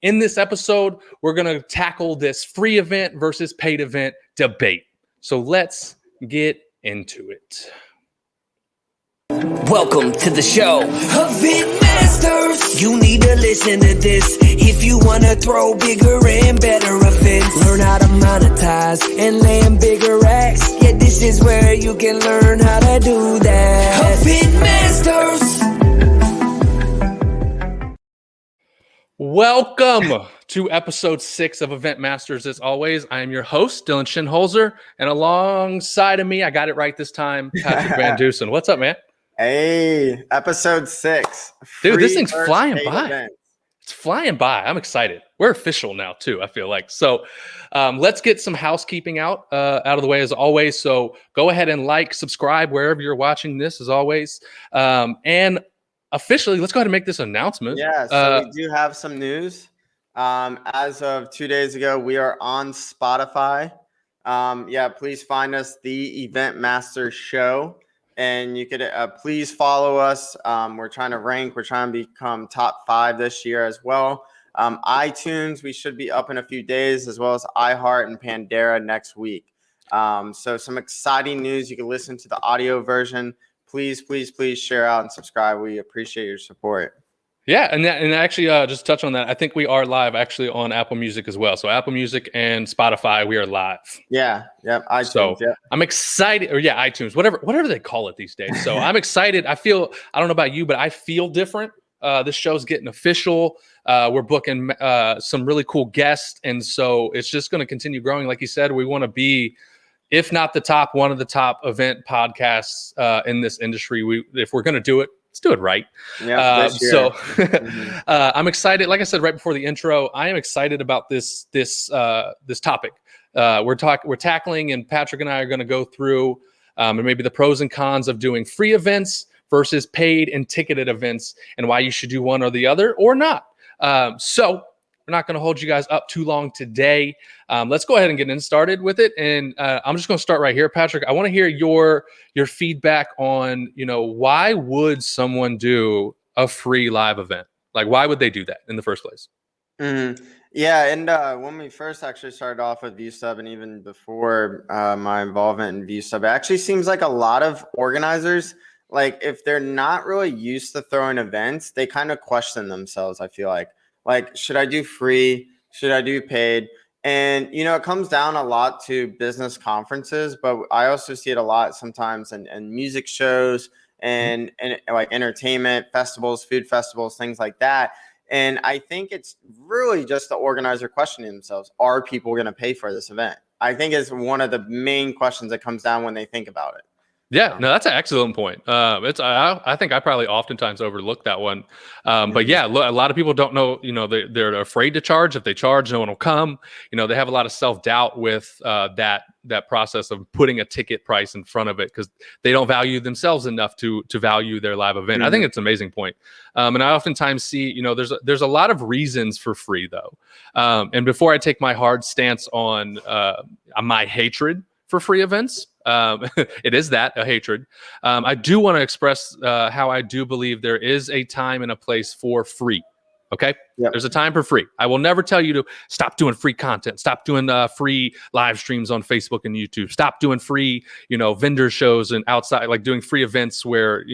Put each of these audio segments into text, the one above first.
In this episode, we're going to tackle this free event versus paid event debate. So let's get into it. Welcome to the show, EventMasters. You need to listen to this if you want to throw bigger and better events. Learn how to monetize and land bigger acts. Yeah, this is where you can learn how to do that. EventMasters. Welcome to episode 6 of EventMasters. As always, I am your host, Dylan Shinholser, and alongside of me, I got it right this time, Patrick VanDusen. What's up, man? Hey, episode 6. Dude, this thing's flying by. Events. It's flying by. I'm excited. We're official now, too, I feel like. So let's get some housekeeping out of the way, as always. So go ahead and like, subscribe wherever you're watching this, as always. And officially, let's go ahead and make this announcement. Yeah, so we do have some news. As of 2 days ago, we are on Spotify. Please find us, the EventMasters Show. And you could please follow us. We're trying to rank. We're trying to become top 5 this year as well. iTunes, we should be up in a few days, as well as iHeart and Pandora next week. So some exciting news. You can listen to the audio version. Please share out and subscribe. We appreciate your support. Yeah, and actually, just touch on that. I think we are live actually on Apple Music as well. So Apple Music and Spotify, we are live. Yeah, iTunes. So I'm excited, or iTunes, whatever they call it these days. So I'm excited. I don't know about you, but I feel different. This show's getting official. We're booking some really cool guests, and so it's just going to continue growing. Like you said, we want to be, if not the top, one of the top event podcasts in this industry. If we're going to do it, let's do it right. Yeah. I'm excited. Like I said right before the intro, I am excited about this topic. We're tackling, and Patrick and I are going to go through and maybe the pros and cons of doing free events versus paid and ticketed events, and why you should do one or the other or not. So we're not going to hold you guys up too long today. Let's go ahead and get started with it. And I'm just going to start right here, Patrick. I want to hear your feedback on, why would someone do a free live event? Like, why would they do that in the first place? Mm-hmm. Yeah, and when we first actually started off with ViewStub, and even before my involvement in ViewStub, it actually seems like a lot of organizers, like if they're not really used to throwing events, they kind of question themselves, I feel like, should I do free? Should I do paid? And, it comes down a lot to business conferences, but I also see it a lot sometimes in music shows and like entertainment festivals, food festivals, things like that. And I think it's really just the organizer questioning themselves. Are people going to pay for this event? I think it's one of the main questions that comes down when they think about it. Yeah, no, that's an excellent point. I think I probably oftentimes overlook that one. But yeah, a lot of people don't know, they're afraid to charge. If they charge, no one will come. They have a lot of self-doubt with that process of putting a ticket price in front of it, because they don't value themselves enough to value their live event. I think it's an amazing point. And I oftentimes see, there's a lot of reasons for free though. And before I take my hard stance on my hatred for free events, it is a hatred. I do want to express how I do believe there is a time and a place for free. Okay. Yep. There's a time for free. I will never tell you to stop doing free content, stop doing free live streams on Facebook and YouTube, stop doing free, vendor shows and outside, like doing free events where,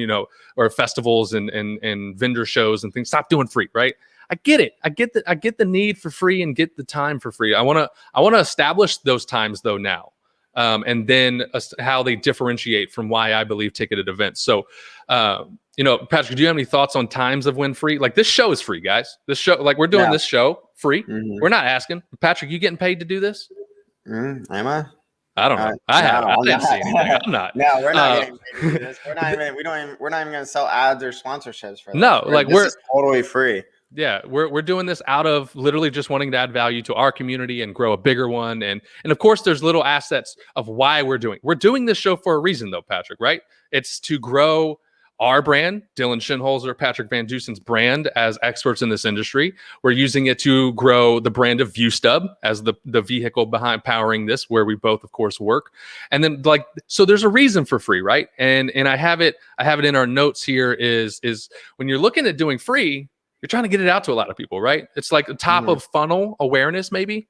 or festivals and vendor shows and things. Stop doing free. Right. I get it. I get the need for free and get the time for free. I want to establish those times though now. And then how they differentiate from why I believe ticketed events. So, Patrick, do you have any thoughts on times of when free? Like, this show is free, guys. This show, like, we're doing this show free. Mm-hmm. We're not asking. Patrick, you getting paid to do this? Am I? I don't know. I didn't see anything. I'm not. No, we're not getting paid to do this. We're not even going to sell ads or sponsorships for this. No, we're totally free. Yeah, we're doing this out of literally just wanting to add value to our community and grow a bigger one. And of course, there's little assets of why we're doing this show for a reason, though, Patrick, right? It's to grow our brand, Dylan Shinholser, Patrick VanDusen's brand as experts in this industry. We're using it to grow the brand of ViewStub as the vehicle behind powering this, where we both, of course, work. And then, so there's a reason for free, right? And I have it in our notes here is when you're looking at doing free, you're trying to get it out to a lot of people, right? It's like the top of funnel awareness, maybe.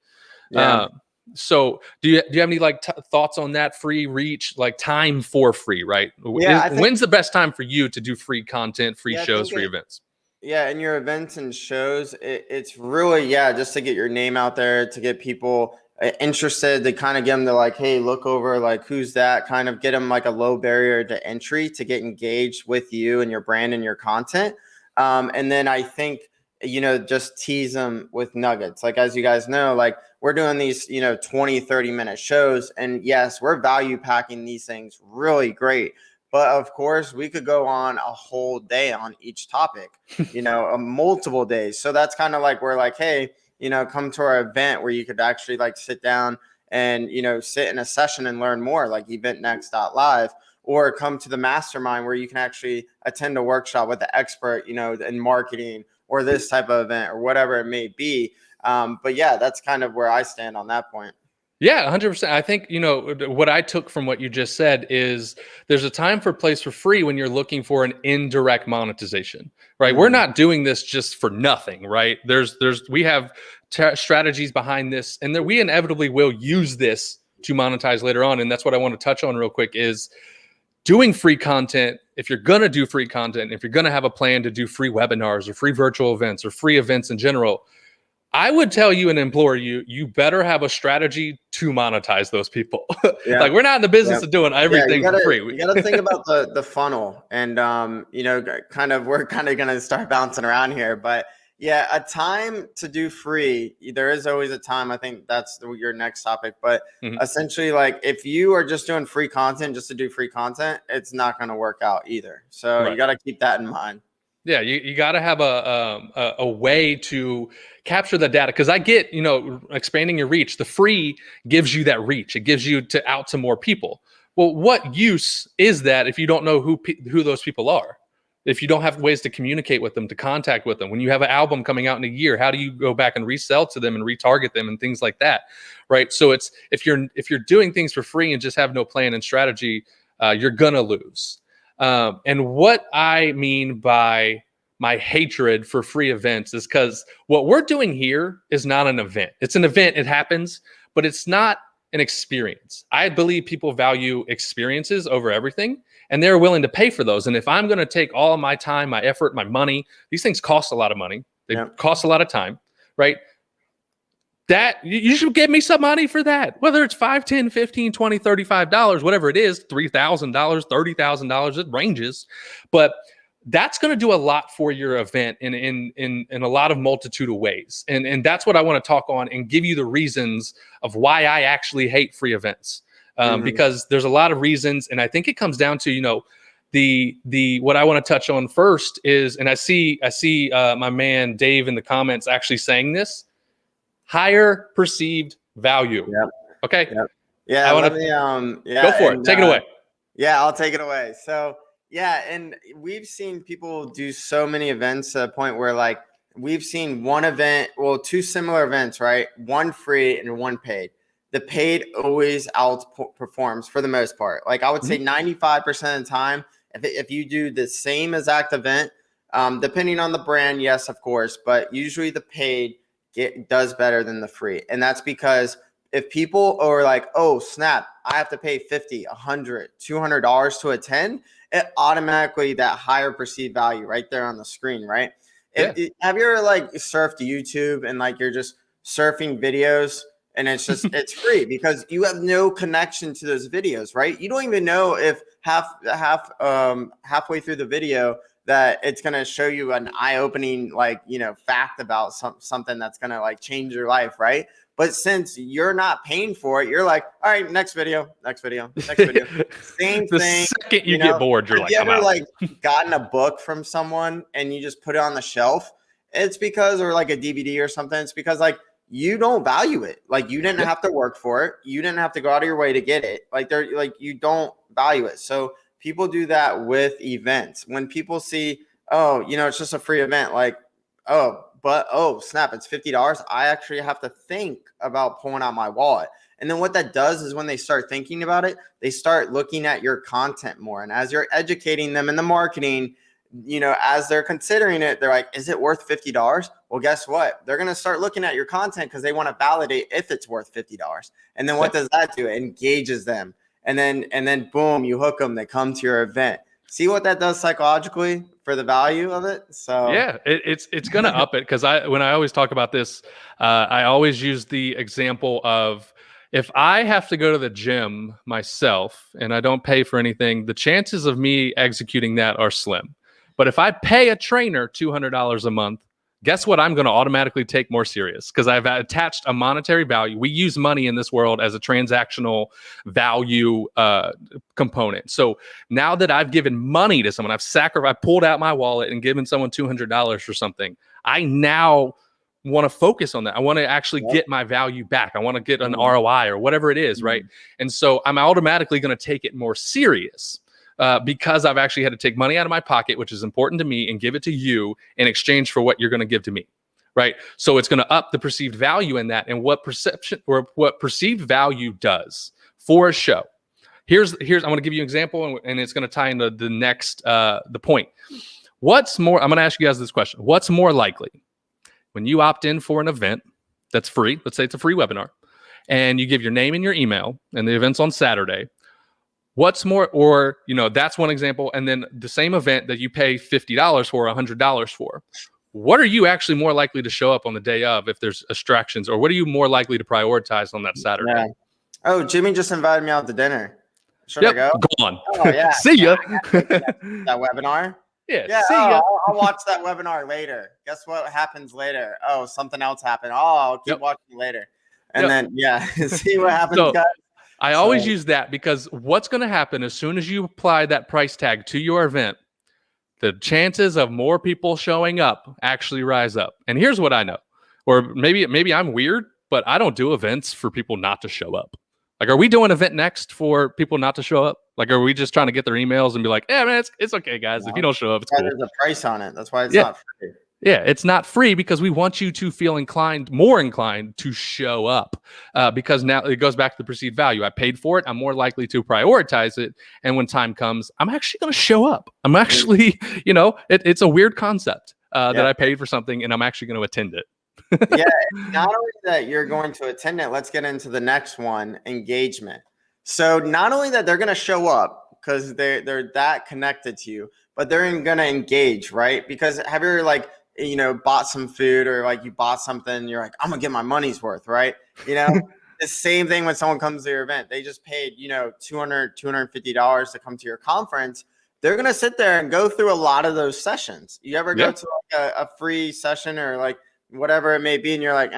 Yeah. So do you have any like thoughts on that free reach, like time for free, right? Yeah, When's the best time for you to do free content, free shows, free events? Yeah, in your events and shows, it's really, just to get your name out there, to get people interested, to kind of get them to like, hey, look over, like, who's that? Kind of get them like a low barrier to entry to get engaged with you and your brand and your content. And then I think, just tease them with nuggets. Like, as you guys know, like we're doing these, 20, 30-minute shows. And yes, we're value packing these things really great. But of course, we could go on a whole day on each topic, multiple days. So that's kind of like, we're like, hey, come to our event where you could actually like sit down and, sit in a session and learn more, like eventnext.live, or come to the mastermind where you can actually attend a workshop with the expert, in marketing or this type of event or whatever it may be. But yeah, that's kind of where I stand on that point. Yeah, 100%. I think, what I took from what you just said is there's a time for place for free when you're looking for an indirect monetization, right? We're not doing this just for nothing, right? We have strategies behind this, and we inevitably will use this to monetize later on. And that's what I want to touch on real quick is doing free content. If you're going to do free content, if you're going to have a plan to do free webinars or free virtual events or free events in general, I would tell you and implore you, you better have a strategy to monetize those people. Yeah. Like, we're not in the business of doing everything for free. You got to think about the funnel, and we're kind of going to start bouncing around here, but yeah, a time to do free. There is always a time. I think that's your next topic, but essentially, like, if you are just doing free content just to do free content, it's not going to work out either. So you got to keep that in mind. Yeah, you got to have a way to capture the data, because I get, expanding your reach. The free gives you that reach. It gives you out to more people. Well, what use is that if you don't know who those people are? If you don't have ways to communicate with them, to contact with them, when you have an album coming out in a year, how do you go back and resell to them and retarget them and things like that, right? So it's if you're doing things for free and just have no plan and strategy, you're gonna lose. And what I mean by my hatred for free events is because what we're doing here is not an event. It's an event, it happens, but it's not an experience. I believe people value experiences over everything, and they're willing to pay for those. And if I'm going to take all of my time, my effort, my money, these things cost a lot of money. They cost a lot of time, right? That you should give me some money for that, whether it's $5, $10, $15, $20, $35, whatever it is, $3,000, $30,000, it ranges. But that's going to do a lot for your event in a lot of multitude of ways. And that's what I want to talk on and give you the reasons of why I actually hate free events. Because there's a lot of reasons. And I think it comes down to, the what I want to touch on first is, and I see my man Dave in the comments actually saying this: higher perceived value. Yep. Okay. Yep. Yeah. Go for it. Take it away. Yeah, I'll take it away. So yeah, and we've seen people do so many events to the point where, like, we've seen one event, two similar events, right? One free and one paid. The paid always outperforms for the most part. Like, I would say 95% of the time, if you do the same exact event, depending on the brand, yes, of course, but usually the paid does better than the free. And that's because if people are like, oh, snap, I have to pay $50, $100, $200 to attend, it automatically, that higher perceived value right there on the screen, right? Yeah. Have you ever like surfed YouTube and like you're just surfing videos and it's just it's free because you have no connection to those videos, right? You don't even know if halfway through the video that it's going to show you an eye-opening fact about something that's going to like change your life, right? But since you're not paying for it, you're like, all right, next video. Same thing. The second you get bored, you're like, have you I'm ever out. gotten a book from someone and you just put it on the shelf? It's because, or like a DVD or something, it's because like you don't value it. Like, you didn't have to work for it. You didn't have to go out of your way to get it. You don't value it. So people do that with events. When people see, it's just a free event, like, oh, snap, it's $50. I actually have to think about pulling out my wallet. And then what that does is when they start thinking about it, they start looking at your content more. And as you're educating them in the marketing, as they're considering it, they're like, is it worth $50? Well, guess what? They're going to start looking at your content because they want to validate if it's worth $50. And then what does that do? It engages them. And then boom, you hook them. They come to your event. See what that does psychologically for the value of it. So yeah, it's going to up it, because when I always talk about this, I always use the example of, if I have to go to the gym myself and I don't pay for anything, the chances of me executing that are slim. But if I pay a trainer $200 a month, guess what? I'm going to automatically take more serious, because I've attached a monetary value. We use money in this world as a transactional value component. So now that I've given money to someone, I pulled out my wallet and given someone $200 for something, I now want to focus on that. I want to actually get my value back. I want to get an ROI or whatever it is, right? And so I'm automatically going to take it more serious. Because I've actually had to take money out of my pocket, which is important to me, and give it to you in exchange for what you're going to give to me, right? So it's going to up the perceived value in that, and what perceived value does for a show. Here's I'm going to give you an example, and it's going to tie into the next the point. I'm going to ask you guys this question: what's more likely, when you opt in for an event that's free? Let's say it's a free webinar, and you give your name and your email, and the event's on Saturday. What's more, or, that's one example. And then the same event that you pay $50 for, $100 for, what are you actually more likely to show up on the day of if there's distractions, or what are you more likely to prioritize on that Saturday? Yeah. Oh, Jimmy just invited me out to dinner. Should I go? Go on. Oh, yeah. See ya. That webinar. Yeah. See ya. I'll watch that webinar later. Guess what happens later? Oh, something else happened. Oh, I'll keep watching later. And then, see what happens, guys. I always use that, because what's going to happen as soon as you apply that price tag to your event, the chances of more people showing up actually rise up. And here's what I know, or maybe I'm weird, but I don't do events for people not to show up. Like, are we doing an event next for people not to show up? Like, are we just trying to get their emails and be like, man, it's okay, guys. If you don't show up, it's cool. There's a price on it. That's why it's not free. Yeah, it's not free, because we want you to feel more inclined to show up, because now it goes back to the perceived value. I paid for it. I'm more likely to prioritize it. And when time comes, I'm actually going to show up. I'm actually, it's a weird concept that I paid for something and I'm actually going to attend it. Not only that you're going to attend it, let's get into the next one, engagement. So not only that they're going to show up because they're that connected to you, but they're going to engage, right? Because have you bought some food, or like you bought something and you're like, I'm gonna get my money's worth, right? The same thing when someone comes to your event. They just paid, $250 to come to your conference. They're gonna sit there and go through a lot of those sessions. You ever go to a free session or like whatever it may be, and you're like,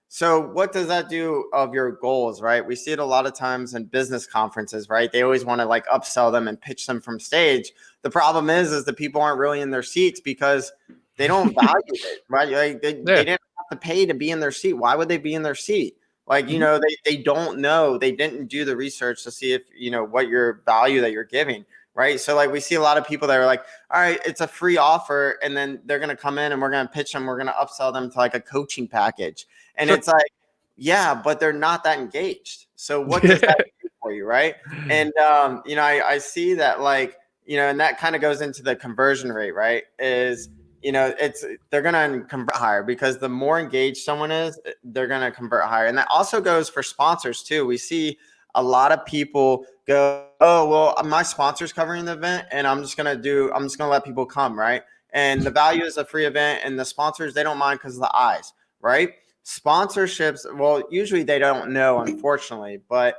So what does that do of your goals, right? We see it a lot of times in business conferences, right? They always want to like upsell them and pitch them from stage. The problem is the people aren't really in their seats because they don't value it, right? Like they didn't have to pay to be in their seat. Why would they be in their seat? Like, they don't know. They didn't do the research to see if, what your value that you're giving, right? So like we see a lot of people that are like, all right, it's a free offer. And then they're going to come in and we're going to pitch them. We're going to upsell them to like a coaching package. And it's like, yeah, but they're not that engaged. So what does that do for you, right? And, I see that like, and that kind of goes into the conversion rate, right? Is, they're going to convert higher, because the more engaged someone is, they're going to convert higher. And that also goes for sponsors too. We see a lot of people go, oh, well, my sponsor's covering the event and I'm just going to let people come, right? And the value is a free event, and the sponsors, they don't mind because of the eyes, right? Sponsorships, well, usually they don't know, unfortunately, but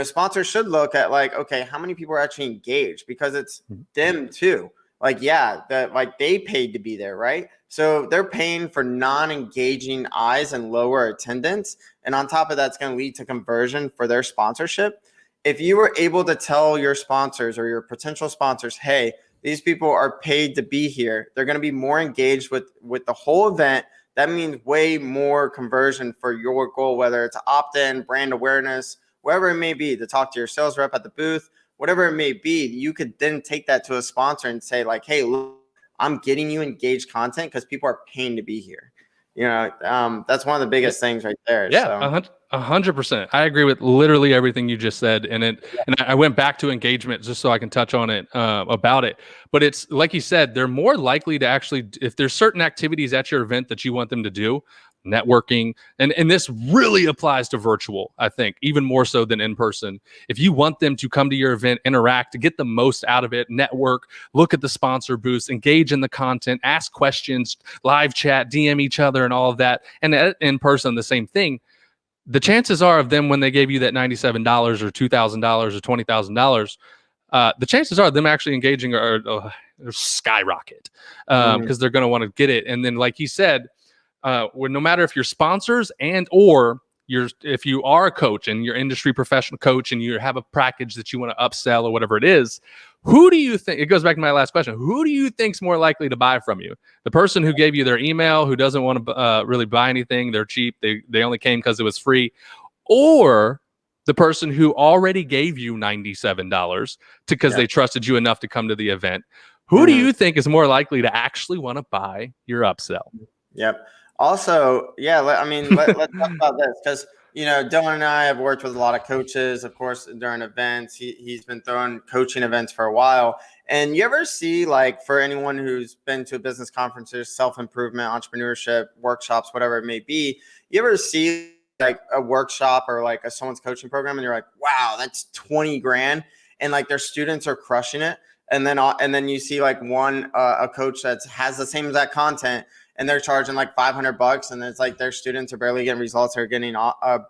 sponsors should look at like, okay, how many people are actually engaged, because it's them too. Like, they paid to be there, right? So they're paying for non-engaging eyes and lower attendance. And on top of that, it's going to lead to conversion for their sponsorship. If you were able to tell your sponsors or your potential sponsors, hey, these people are paid to be here, they're going to be more engaged with the whole event. That means way more conversion for your goal, whether it's opt-in, brand awareness, wherever it may be, to talk to your sales rep at the booth, whatever it may be. You could then take that to a sponsor and say like, hey, look, I'm getting you engaged content because people are paying to be here. That's one of the biggest things right there. Yeah, So 100%. I agree with literally everything you just said, and I went back to engagement just so I can touch on it about it. But it's like you said, they're more likely to actually, if there's certain activities at your event that you want them to do, networking, and this really applies to virtual, I think, even more so than in person. If you want them to come to your event, interact, get the most out of it, network, look at the sponsor booths, engage in the content, ask questions, live chat, DM each other, and all of that, and in person, the same thing. The chances are of them when they gave you that $97 or $2,000 or $20,000, the chances are of them actually engaging are skyrocket because they're going to want to get it. And then, like he said, no matter if you're sponsors and or if you are a coach and you're industry professional coach and you have a package that you want to upsell or whatever it is, who do you think, it goes back to my last question, who do you think's more likely to buy from you? The person who gave you their email, who doesn't want to really buy anything, they're cheap, they only came because it was free, or the person who already gave you $97 because they trusted you enough to come to the event? Who do you think is more likely to actually want to buy your upsell? Yep. Also, let's talk about this because, Dylan and I have worked with a lot of coaches, of course, during events. He's been throwing coaching events for a while. And you ever see, like, for anyone who's been to business conferences, self-improvement, entrepreneurship, workshops, whatever it may be, you ever see like a workshop or like someone's coaching program and you're like, wow, that's 20 grand. And like their students are crushing it. And then you see like a coach that has the same exact content and they're charging like $500, and it's like their students are barely getting results, or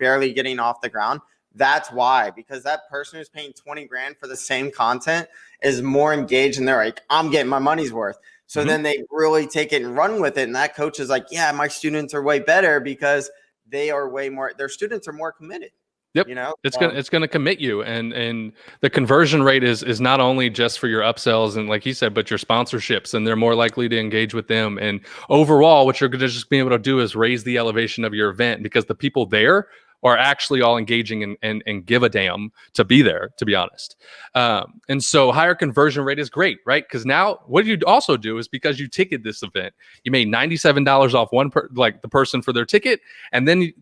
barely getting off the ground. That's why, because that person who's paying 20 grand for the same content is more engaged, and they're like, I'm getting my money's worth. So then they really take it and run with it. And that coach is like, yeah, my students are way better because they are their students are more committed. Yep. It's gonna commit you, and the conversion rate is not only just for your upsells and like he said, but your sponsorships, and they're more likely to engage with them. And overall, what you're gonna just be able to do is raise the elevation of your event because the people there are actually all engaging and give a damn to be there, to be honest. And so higher conversion rate is great, right? Because now what you also do is, because you ticketed this event, you made $97 off the person for their ticket. And then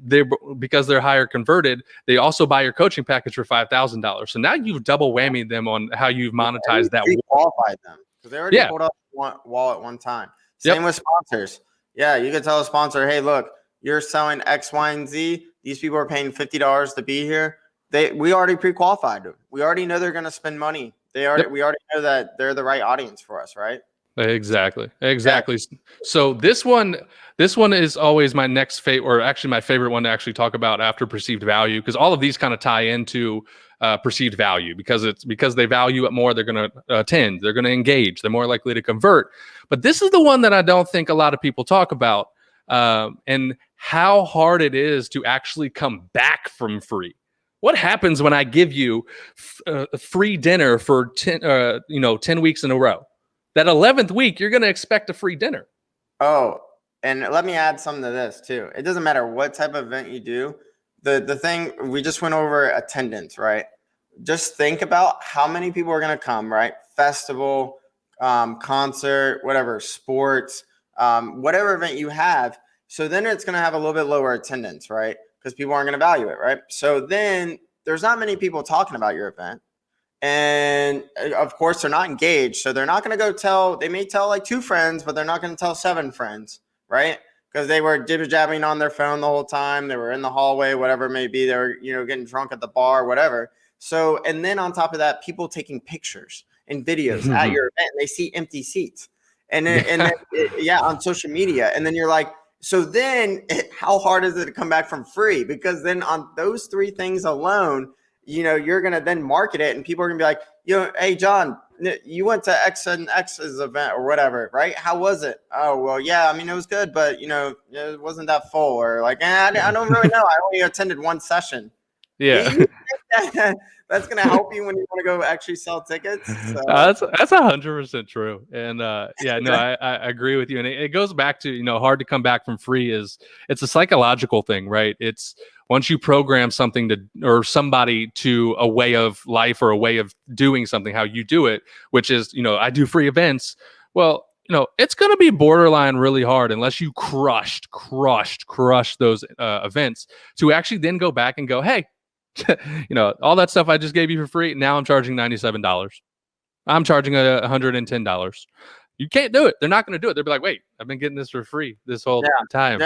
because they're higher converted, they also buy your coaching package for $5,000. So now you've double whammied them on how you've monetized that. Qualified them because they already pulled up wall at one time. Same with sponsors. Yeah, you could tell a sponsor, hey, look, you're selling X, Y, and Z. These people are paying $50 to be here. We already pre-qualified them. We already know they're going to spend money. We already know that they're the right audience for us, right? Exactly. Yeah. So this one is always my next favorite, or actually my favorite one to actually talk about after perceived value, because all of these kind of tie into perceived value, because they value it more. They're going to attend. They're going to engage. They're more likely to convert. But this is the one that I don't think a lot of people talk about. And how hard it is to actually come back from free. What happens when I give you a free dinner for 10 weeks in a row? That 11th week, you're going to expect a free dinner. Oh, and let me add something to this too. It doesn't matter what type of event you do. The thing, we just went over attendance, right? Just think about how many people are going to come, right? Festival, concert, whatever, sports, whatever event you have. So then it's going to have a little bit lower attendance, right? Because people aren't going to value it, right? So then there's not many people talking about your event. And of course, they're not engaged. So they're not going to they may tell like 2 friends, but they're not going to tell 7 friends, right? Because they were jibber-jabbing on their phone the whole time. They were in the hallway, whatever it may be. They were, getting drunk at the bar, whatever. So, and then on top of that, people taking pictures and videos at your event. They see empty seats. And then on social media. And then you're like, so then how hard is it to come back from free? Because then on those 3 things alone, you're going to then market it, and people are going to be like, hey, John, you went to X and X's event or whatever, right? How was it? Oh, well, yeah, I mean, it was good, but, it wasn't that full, or like, I don't really know. I only attended 1 session. Yeah. That's going to help you when you want to go actually sell tickets. So. That's 100% true. And I agree with you. And it goes back to, hard to come back from free it's a psychological thing, right? It's once you program something or somebody to a way of life or a way of doing something, how you do it, which is, I do free events. Well, it's going to be borderline really hard unless you crush those events to actually then go back and go, hey, all that stuff I just gave you for free. Now I'm charging $97. I'm charging $110. You can't do it. They're not going to do it. They'll be like, wait, I've been getting this for free this whole time.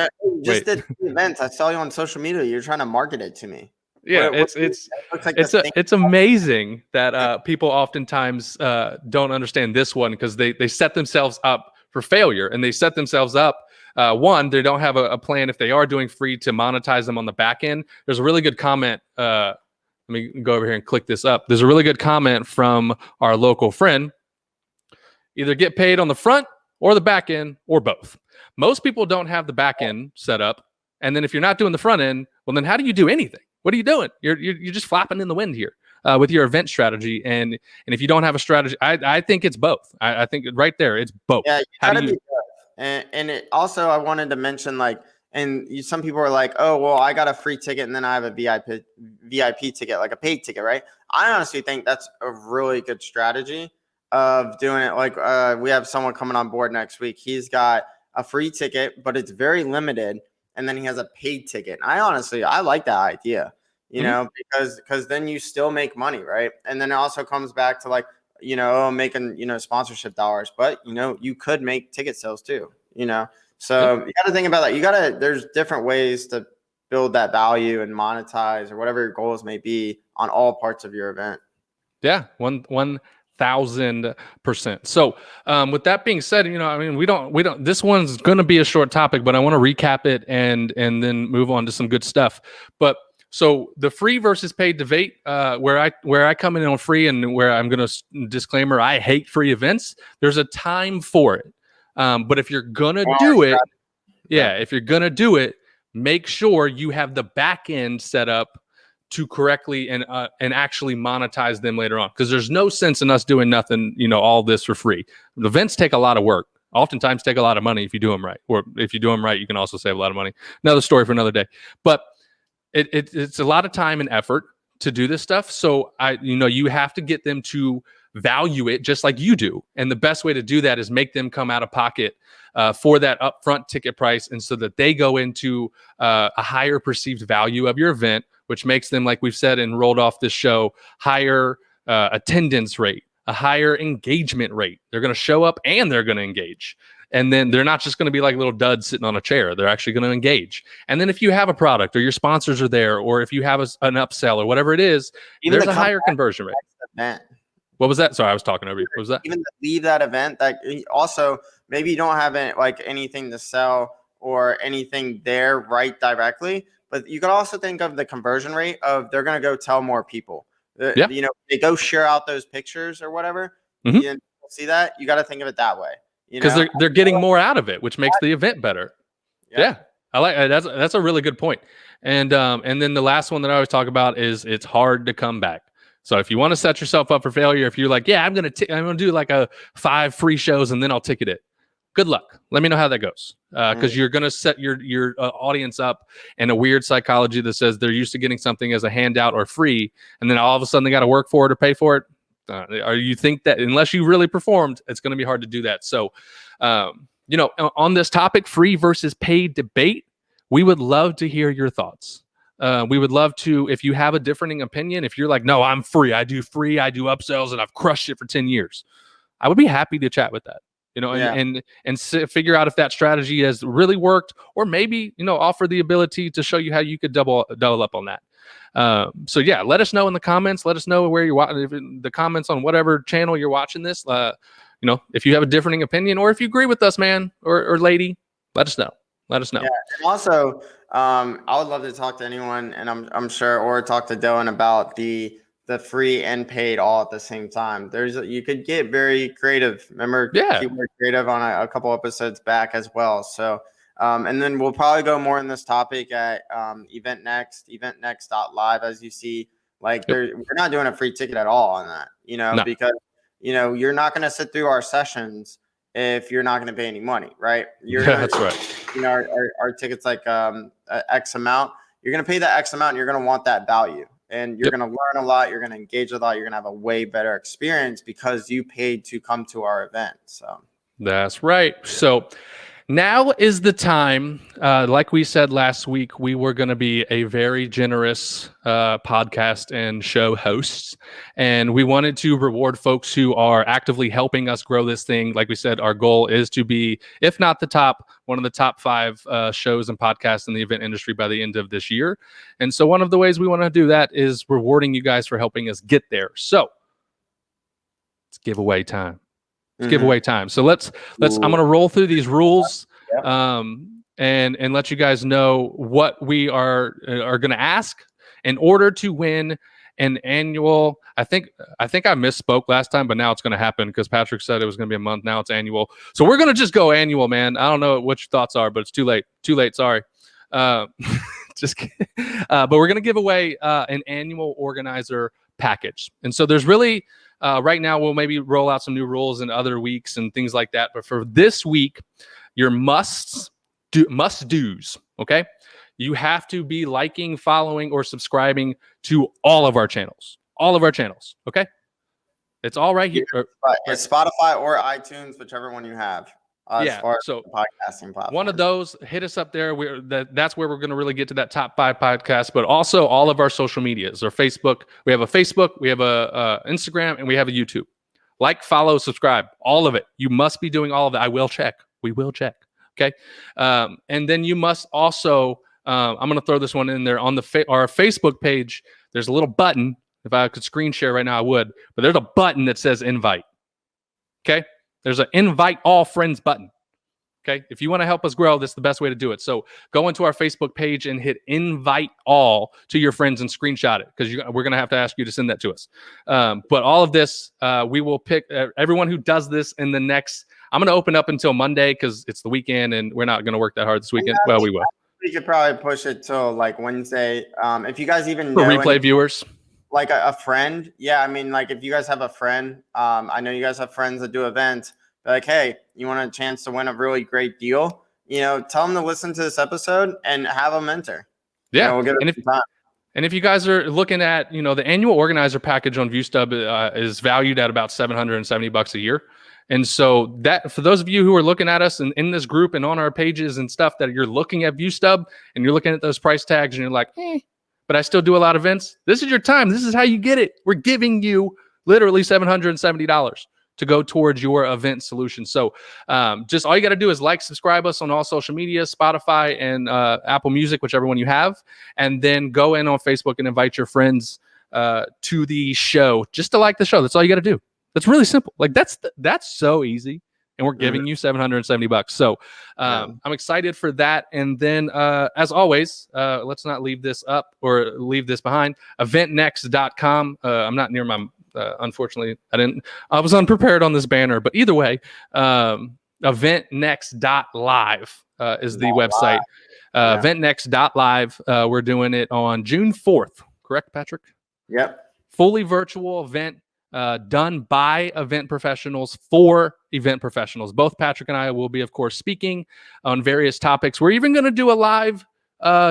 Just did events. I saw you on social media. You're trying to market it to me. Yeah, it's amazing that people oftentimes don't understand this one because they set themselves up for failure, and they set themselves up. One, they don't have a plan if they are doing free to monetize them on the back end. There's a really good comment. Let me go over here and click this up. There's a really good comment from our local friend. Either get paid on the front or the back end or both. Most people don't have the back end set up. And then if you're not doing the front end, well, then how do you do anything? What are you doing? You're just flapping in the wind here with your event strategy. And if you don't have a strategy, I think it's both. I think right there, it's both. Yeah, and it also, I wanted to mention some people are like, oh, well, I got a free ticket and then I have a VIP ticket, like a paid ticket, right? I honestly think that's a really good strategy of doing it. Like we have someone coming on board next week. He's got a free ticket, but it's very limited. And then he has a paid ticket. I like that idea, because then you still make money, right? And then it also comes back to making, sponsorship dollars, but you could make ticket sales too, So you got to think about that. There's different ways to build that value and monetize or whatever your goals may be on all parts of your event. Yeah. 1,000%. So with that being said, we don't, this one's going to be a short topic, but I want to recap it and then move on to some good stuff. But so the free versus paid debate, where I come in on free and where I'm going to disclaimer, I hate free events. There's a time for it. But if you're going to do it, if you're going to do it, make sure you have the back end set up to correctly and actually monetize them later on. Because there's no sense in us doing nothing, all this for free. The events take a lot of work, oftentimes take a lot of money if you do them right. Or if you do them right, you can also save a lot of money. Another story for another day. But it's a lot of time and effort to do this stuff. So you have to get them to value it just like you do. And the best way to do that is make them come out of pocket for that upfront ticket price. And so that they go into a higher perceived value of your event, which makes them, like we've said and rolled off this show, higher attendance rate, a higher engagement rate. They're going to show up and they're going to engage. And then they're not just going to be like little duds sitting on a chair. They're actually going to engage. And then if you have a product or your sponsors are there, or if you have an upsell or whatever it is, there's a higher conversion rate. Event. What was that? Sorry, I was talking over you. What was that? Even to leave that event, that also maybe you don't have anything to sell or anything there right directly, but you could also think of the conversion rate of they're going to go tell more people. They go share out those pictures or whatever. Mm-hmm. You see that? You got to think of it that way. Because they're getting more out of it, which makes the event better. Yeah. I like that's a really good point. And then the last one that I always talk about is it's hard to come back. So if you want to set yourself up for failure, if you're like, yeah, I'm gonna do like a 5 free shows and then I'll ticket it. Good luck. Let me know how that goes. Because you're gonna set your audience up in a weird psychology that says they're used to getting something as a handout or free, and then all of a sudden they got to work for it or pay for it. Or you think that unless you really performed, it's going to be hard to do that. So, on this topic, free versus paid debate, we would love to hear your thoughts. We would love to, if you have a differing opinion, if you're like, no, I'm free, I do upsells and I've crushed it for 10 years. I would be happy to chat with that, and figure out if that strategy has really worked, or maybe, offer the ability to show you how you could double up on that. So yeah, let us know in the comments. Let us know where you're watching, the comments on whatever channel you're watching this. If you have a differing opinion, or if you agree with us, man or lady, let us know. Yeah, and also, I would love to talk to anyone, and I'm sure, or talk to Dylan about the free and paid all at the same time. You could get very creative. Remember, keyword creative on a couple episodes back as well. So. And then we'll probably go more in this topic at eventnext.live. As you see, we're not doing a free ticket at all on that, because, you're not going to sit through our sessions if you're not going to pay any money, right? That's right. Our tickets X amount, you're going to pay that X amount and you're going to want that value, and you're going to learn a lot. You're going to engage a lot. You're going to have a way better experience because you paid to come to our event. So. That's right. So now is the time. Like we said last week, we were going to be a very generous podcast and show hosts. And we wanted to reward folks who are actively helping us grow this thing. Like we said, our goal is to be, if not the top, one of the top 5 shows and podcasts in the event industry by the end of this year. And so one of the ways we want to do that is rewarding you guys for helping us get there. So it's giveaway time. Giveaway time. So let's I'm going to roll through these rules and let you guys know what we are going to ask in order to win an annual. I think I misspoke last time, but now it's going to happen because Patrick said it was going to be a month. Now it's annual. So we're going to just go annual, man. I don't know what your thoughts are, but it's too late. Sorry. Just kidding. But we're going to give away an annual organizer package. And so there's really right now, we'll maybe roll out some new rules in other weeks and things like that. But for this week, your must do's, okay? You have to be liking, following, or subscribing to all of our channels. Okay? It's all right here. It's Spotify or iTunes, whichever one you have. As far as so the podcasting platform. One of those, hit us up there. That's where we're going to really get to that top 5 podcasts, but also all of our social medias, our Facebook. We have a Facebook, we have a Instagram, and we have a YouTube. Like, follow, subscribe, all of it. You must be doing all of that. We will check. Okay. And then you must also, I'm going to throw this one in there on our Facebook page. There's a little button. If I could screen share right now, I would, but there's a button that says invite. Okay. There's an invite all friends button. Okay. If you want to help us grow, that's the best way to do it. So go into our Facebook page and hit invite all to your friends and screenshot it because we're going to have to ask you to send that to us. But all of this, we will pick everyone who does this in the next. I'm going to open up until Monday because it's the weekend and we're not going to work that hard this weekend. Well, we will. We could probably push it till like Wednesday. If you guys even for know replay viewers. Like a friend. Yeah. I mean, like if you guys have a friend, I know you guys have friends that do events. Like, hey, you want a chance to win a really great deal? Tell them to listen to this episode and have a mentor. Yeah. We'll give it some time. And if you guys are looking at, the annual organizer package on ViewStub is valued at about $770 a year. And so that for those of you who are looking at us in this group and on our pages and stuff that you're looking at ViewStub and you're looking at those price tags and you're like, but I still do a lot of events. This is your time. This is how you get it. We're giving you literally $770 to go towards your event solution. So just all you got to do is subscribe us on all social media, Spotify and Apple Music, whichever one you have. And then go in on Facebook and invite your friends to the show just to like the show. That's all you got to do. That's really simple. Like that's so easy. And we're giving you $770. So I'm excited for that. And then as always, let's not leave this up or leave this behind. EventNext.com. I'm not near my, unfortunately, I was unprepared on this banner, but either way, EventNext.live is the website. EventNext.live. We're doing it on June 4th. Correct, Patrick? Yep. Fully virtual event. Done by event professionals for event professionals. Both Patrick and I will be, of course, speaking on various topics. We're even going to do a live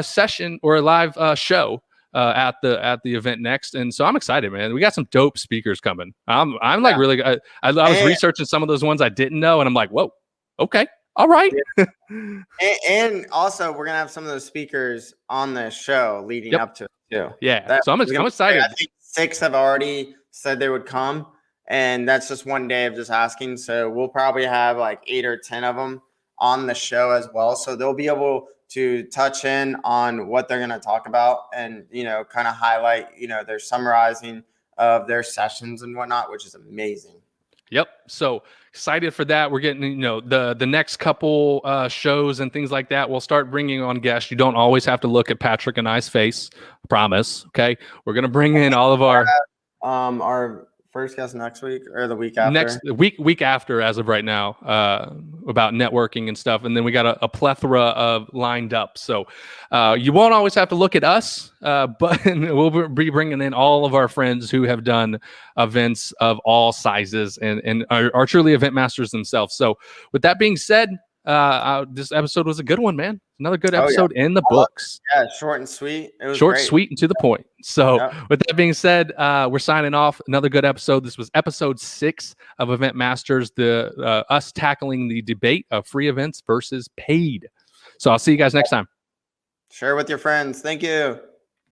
session or a live show at the event next. And so I'm excited, man. We got some dope speakers coming. I'm like really. I was researching some of those ones I didn't know, and I'm like, whoa, okay, all right. and also, we're gonna have some of those speakers on the show leading up to it too. Yeah, so I'm excited. I think 6 have already said they would come, and that's just one day of just asking. So we'll probably have like 8 or 10 of them on the show as well. So they'll be able to touch in on what they're going to talk about and, kind of highlight, their summarizing of their sessions and whatnot, which is amazing. Yep. So excited for that. We're getting, the next couple shows and things like that. We'll start bringing on guests. You don't always have to look at Patrick and I's face. I promise. Okay. We're going to bring in all of our first guest next week or the week after. Week after, as of right now, about networking and stuff. And then we got a plethora of lined up. So you won't always have to look at us, but we'll be bringing in all of our friends who have done events of all sizes and are truly event masters themselves. So with that being said, this episode was a good one, man. Another good Oh, yeah. episode in the books. Yeah, short and sweet. It was Short, great. sweet, and to the point. So Yep. with that being said, we're signing off. Another good episode. This was episode 6 of EventMasters, us tackling the debate of free events versus paid. So I'll see you guys next time. Share with your friends. Thank you.